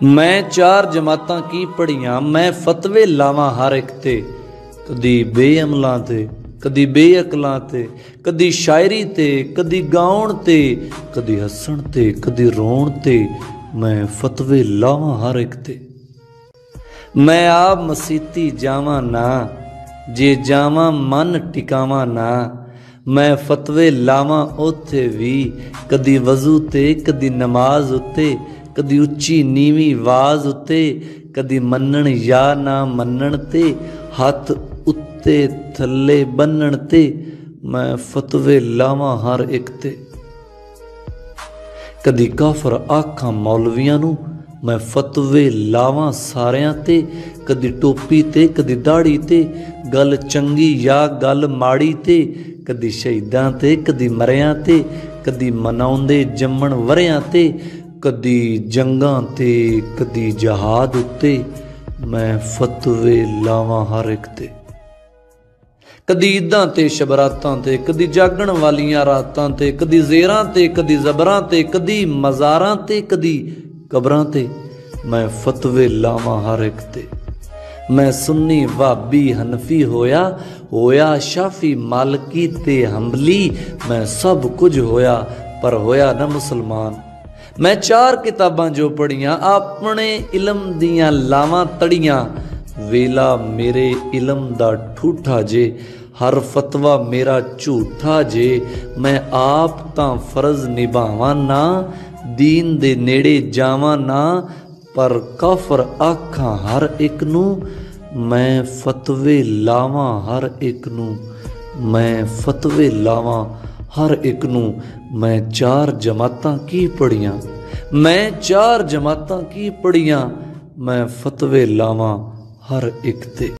मैं चार जमातां की पढ़ियां, मैं फतवे लावां हर एक ते। कदी बेअमलां ते, कदी बेअकलां ते, कदी शायरी ते, कदी गाउण ते, कदी हसण ते, कदी रोण ते। मैं फतवे लावां हर एक ते। मैं आप मसीती जावां ना, जे जावां मन टिकावां ना। मैं फतवे लावां ओथे भी, कदी वजू ते, कदी नमाज उत्ते, कदी उच्ची नीवी आवाज उत्ते, कदी मन्नण या ना मन्नण ते, हथ उत्ते थल्ले बन्नण ते। मैं फतवे लावां हर एक ते। कदी काफर आखां मौलवियां नूं, मैं फतवे लावां सारियां ते। कदी टोपी ते, कदी दाड़ी ते, गल चंगी या गल माड़ी ते। कदी शहीदां ते, कदी मरियां ते, कदी मनाउंदे जम्मण वरियां ते, कदी जंगां ते, कदी जहाद उत्ते। मैं फतवे लावां हर एक ते। कदी ईदां ते शबरातां ते, कदी जागण वालियां रातां ते, कदी ज़ेरां ते, कदी ज़बरां ते, कदी मज़ारां ते, कदी कबरां ते। मैं फतवे लावां हर एक ते। मैं सुन्नी वाबी हनफी होया, होया शाफी मालकी ते हंबली। मैं सब कुछ होया पर होया न मुसलमान। मैं चार किताबां जो पढ़ियां, अपने इलम दियां लावां तड़ियां। वेला मेरे इलम दा ठूठा जे, हर फतवा मेरा झूठा जे। मैं आप तां फर्ज निभावां ना, दीन दे नेड़े जावां ना, पर काफर आखां हर एक नूं। मैं फतवे लावां हर एक नूं, मैं फतवे लावां हर एक नूं। मैं चार जमातां की पढ़ियां, मैं चार जमातां की पढ़ियां। मैं फतवे लावां हर एक ते।